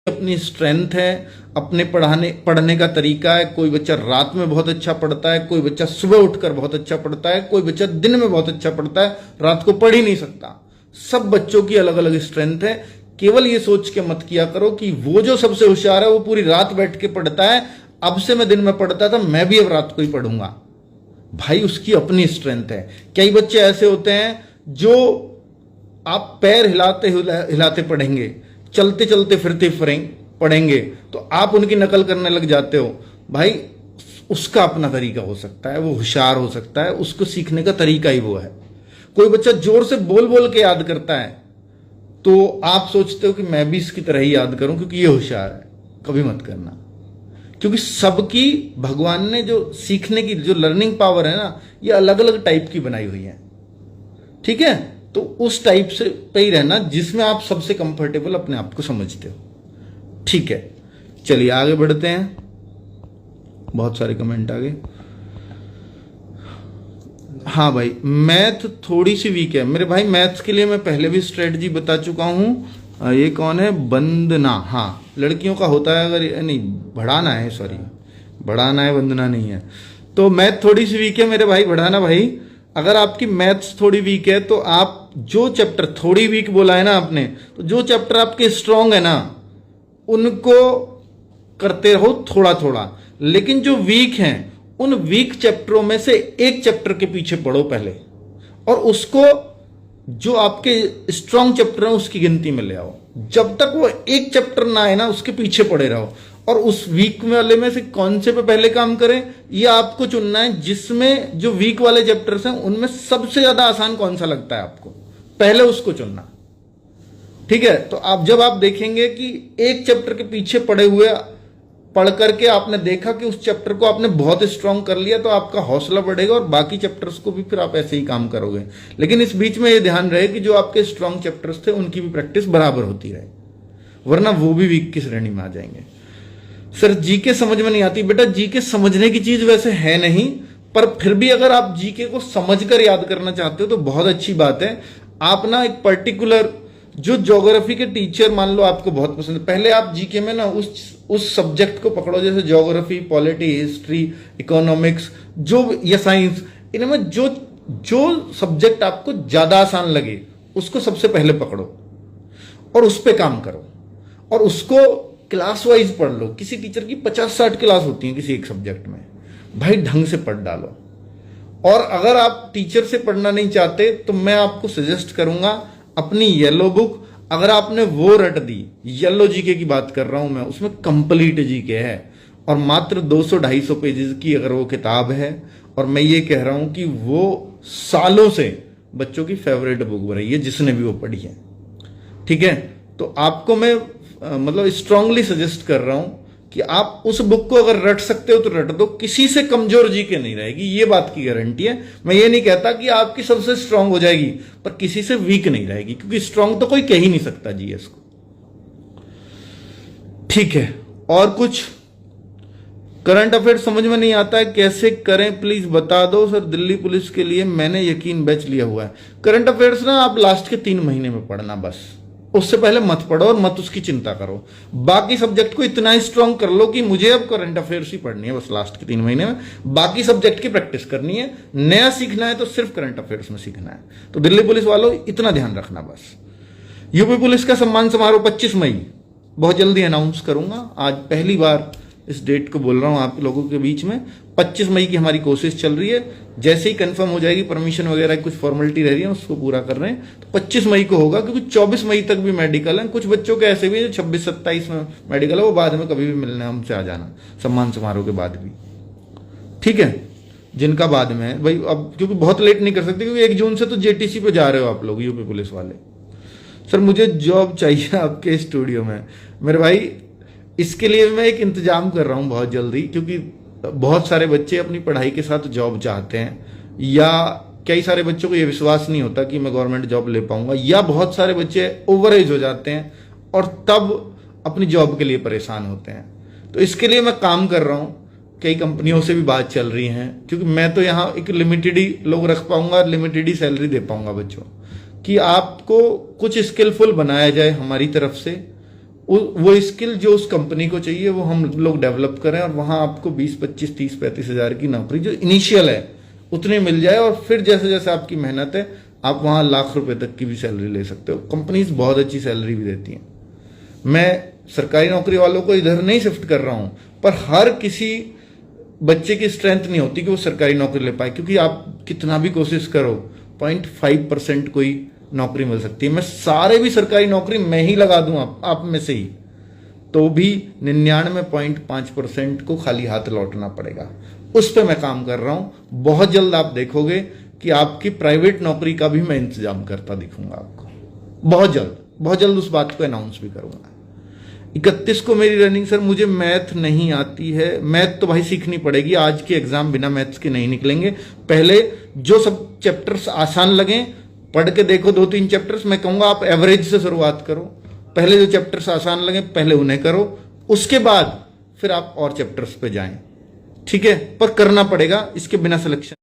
अपनी स्ट्रेंथ है, अपने पढ़ने का तरीका है। कोई बच्चा रात में बहुत अच्छा पढ़ता है, कोई बच्चा सुबह उठकर बहुत अच्छा पढ़ता है, कोई बच्चा दिन में बहुत अच्छा पढ़ता है, रात को पढ़ ही नहीं सकता। सब बच्चों की अलग अलग स्ट्रेंथ है। केवल ये सोच के मत किया करो कि वो जो सबसे होशियार है वो पूरी रात बैठ के पढ़ता है, अब से मैं दिन में पढ़ता था, मैं भी अब रात को ही पढ़ूंगा। भाई उसकी अपनी स्ट्रेंथ है। कई बच्चे ऐसे होते हैं जो आप पैर हिलाते हिलाते पढ़ेंगे, चलते चलते फिरते पढ़ेंगे, तो आप उनकी नकल करने लग जाते हो। भाई उसका अपना तरीका हो सकता है, वो होशियार हो सकता है, उसको सीखने का तरीका ही वो है। कोई बच्चा जोर से बोल बोल के याद करता है, तो आप सोचते हो कि मैं भी इसकी तरह ही याद करूं क्योंकि ये होशियार है। कभी मत करना, क्योंकि सबकी भगवान ने जो सीखने की जो लर्निंग पावर है ना, ये अलग अलग टाइप की बनाई हुई है। ठीक है, तो उस टाइप से पे ही रहना जिसमें आप सबसे कंफर्टेबल अपने आप को समझते हो। ठीक है, चलिए आगे बढ़ते हैं। बहुत सारे कमेंट आ गए। हाँ भाई, मैथ थोड़ी सी वीक है मेरे भाई। मैथ्स के लिए मैं पहले भी स्ट्रेटजी बता चुका हूं। ये कौन है? वंदना। हाँ, लड़कियों का होता है, अगर नहीं बढ़ाना है, सॉरी बढ़ाना है, वंदना नहीं है। तो मैथ थोड़ी सी वीक है मेरे भाई, बढ़ाना भाई। अगर आपकी मैथ्स थोड़ी वीक है तो आप जो चैप्टर, थोड़ी वीक बोला है ना आपने, तो जो चैप्टर आपके स्ट्रांग है ना उनको करते रहो थोड़ा थोड़ा। लेकिन जो वीक हैं उन वीक चैप्टरों में से एक चैप्टर के पीछे पढ़ो पहले, और उसको जो आपके स्ट्रांग चैप्टर है उसकी गिनती में ले आओ। जब तक वो एक चैप्टर ना आए ना उसके पीछे पड़े रहो। और उस वीक वाले में से कौन से पे पहले काम करें ये आपको चुनना है। जिसमें जो वीक वाले चैप्टर्स हैं उनमें सबसे ज्यादा आसान कौन सा लगता है आपको, पहले उसको चुनना। ठीक है, तो आप जब आप देखेंगे कि एक चैप्टर के पीछे पड़े हुए पढ़ करके आपने देखा कि उस चैप्टर को आपने बहुत स्ट्रांग कर लिया, तो आपका हौसला बढ़ेगा और बाकी चैप्टर्स को भी फिर आप ऐसे ही काम करोगे। लेकिन इस बीच में ये ध्यान रहे कि जो आपके स्ट्रांग चैप्टर्स थे उनकी भी प्रैक्टिस बराबर होती रहे, वरना वो भी वीक की श्रेणी में आ जाएंगे। सर जीके समझ में नहीं आती। बेटा जीके समझने की चीज वैसे है नहीं, पर फिर भी अगर आप जीके को समझकर याद करना चाहते हो तो बहुत अच्छी बात है। आप ना एक पर्टिकुलर जो ज्योग्राफी के टीचर मान लो आपको बहुत पसंद है, पहले आप जीके में ना उस सब्जेक्ट को पकड़ो, जैसे ज्योग्राफी, पॉलिटी, हिस्ट्री, इकोनॉमिक्स जो या साइंस, इनमें जो जो सब्जेक्ट आपको ज्यादा आसान लगे उसको सबसे पहले पकड़ो और उस पर काम करो, और उसको क्लास वाइज पढ़ लो। किसी टीचर की 50-60 क्लास होती है किसी एक सब्जेक्ट में, भाई ढंग से पढ़ डालो। और अगर आप टीचर से पढ़ना नहीं चाहते तो मैं आपको सजेस्ट करूंगा अपनी येलो बुक, अगर आपने वो रट दी, येलो जीके की बात कर रहा हूं मैं, उसमें कंप्लीट जीके है और मात्र 200-250 पेजेस की अगर वो किताब है, और मैं ये कह रहा हूं कि वो सालों से बच्चों की फेवरेट बुक रही है जिसने भी वो पढ़ी है। ठीक है, तो आपको मैं मतलब स्ट्रांगली सजेस्ट कर रहा हूं कि आप उस बुक को अगर रट सकते हो तो रट दो। किसी से कमजोर जीके नहीं रहेगी, ये बात की गारंटी है। मैं ये नहीं कहता कि आपकी सबसे स्ट्रांग हो जाएगी, पर किसी से वीक नहीं रहेगी, क्योंकि स्ट्रांग तो कोई कह ही नहीं सकता जीएस को। ठीक है, और कुछ करंट अफेयर समझ में नहीं आता है, कैसे करें प्लीज बता दो सर। दिल्ली पुलिस के लिए मैंने यकीन बैच लिया हुआ है। करंट अफेयर्स ना आप लास्ट के 3 महीने में पढ़ना, बस उससे पहले मत पढ़ो और मत उसकी चिंता करो। बाकी सब्जेक्ट को इतना स्ट्रांग कर लो कि मुझे अब करंट अफेयर्स ही पढ़नी है बस लास्ट के 3 महीने में, बाकी सब्जेक्ट की प्रैक्टिस करनी है। नया सीखना है तो सिर्फ करंट अफेयर्स में सीखना है। तो दिल्ली पुलिस वालों इतना ध्यान रखना बस। यूपी पुलिस का सम्मान समारोह 25 मई बहुत जल्दी अनाउंस करूंगा। आज पहली बार इस डेट को बोल रहा हूं आप लोगों के बीच में। 25 मई की हमारी कोशिश चल रही है, जैसे ही कंफर्म हो जाएगी, परमिशन वगैरह कुछ फॉर्मेलिटी रह रही है उसको पूरा कर रहे हैं, तो 25 मई को होगा। क्योंकि 24 मई तक भी मेडिकल है। कुछ बच्चों के ऐसे भी 26-27 में मेडिकल है, वो बाद में कभी भी मिलने हमसे आ जाना सम्मान समारोह के बाद भी। ठीक है, जिनका बाद में है भाई, अब क्योंकि बहुत लेट नहीं कर सकते, क्योंकि 1 जून से तो जेटीसी पे जा रहे हो आप लोग यूपी पुलिस वाले। सर मुझे जॉब चाहिए आपके स्टूडियो में। मेरे भाई इसके लिए मैं एक इंतजाम कर रहा हूं बहुत जल्दी, क्योंकि बहुत सारे बच्चे अपनी पढ़ाई के साथ जॉब चाहते हैं, या कई सारे बच्चों को यह विश्वास नहीं होता कि मैं गवर्नमेंट जॉब ले पाऊंगा, या बहुत सारे बच्चे ओवर एज हो जाते हैं और तब अपनी जॉब के लिए परेशान होते हैं। तो इसके लिए मैं काम कर रहा हूं, कई कंपनियों से भी बात चल रही है, क्योंकि मैं तो यहाँ एक लिमिटेड ही लोग रख पाऊंगा, लिमिटेड ही सैलरी दे पाऊंगा बच्चों की। आपको कुछ स्किलफुल बनाया जाए हमारी तरफ से, वो स्किल जो उस कंपनी को चाहिए वो हम लोग डेवलप करें, और वहां आपको 20, 25, 30, 35 हजार की नौकरी जो इनिशियल है उतनी मिल जाए, और फिर जैसे जैसे आपकी मेहनत है आप वहां लाख रुपए तक की भी सैलरी ले सकते हो। कंपनीज बहुत अच्छी सैलरी भी देती हैं। मैं सरकारी नौकरी वालों को इधर नहीं शिफ्ट कर रहा हूं, पर हर किसी बच्चे की स्ट्रेंथ नहीं होती कि वो सरकारी नौकरी ले पाए, क्योंकि आप कितना भी कोशिश करो 0.5% कोई नौकरी मिल सकती है। मैं सारे भी सरकारी नौकरी मैं ही लगा दूं आप में से ही, तो भी 99.5% को खाली हाथ लौटना पड़ेगा। उस पर मैं काम कर रहा हूं। बहुत जल्द आप देखोगे कि आपकी प्राइवेट नौकरी का भी मैं इंतजाम करता दिखूंगा आपको, बहुत जल्द उस बात को अनाउंस भी करूंगा। 31 को मेरी रनिंग। सर मुझे मैथ नहीं आती है। मैथ तो भाई सीखनी पड़ेगी, आज के एग्जाम बिना मैथ्स के नहीं निकलेंगे। पहले जो सब चैप्टर्स आसान लगे पढ़ के देखो, 2-3 चैप्टर्स। मैं कहूंगा आप एवरेज से शुरुआत करो, पहले जो चैप्टर्स आसान लगे पहले उन्हें करो, उसके बाद फिर आप और चैप्टर्स पे जाएं, ठीक है? पर करना पड़ेगा, इसके बिना सिलेक्शन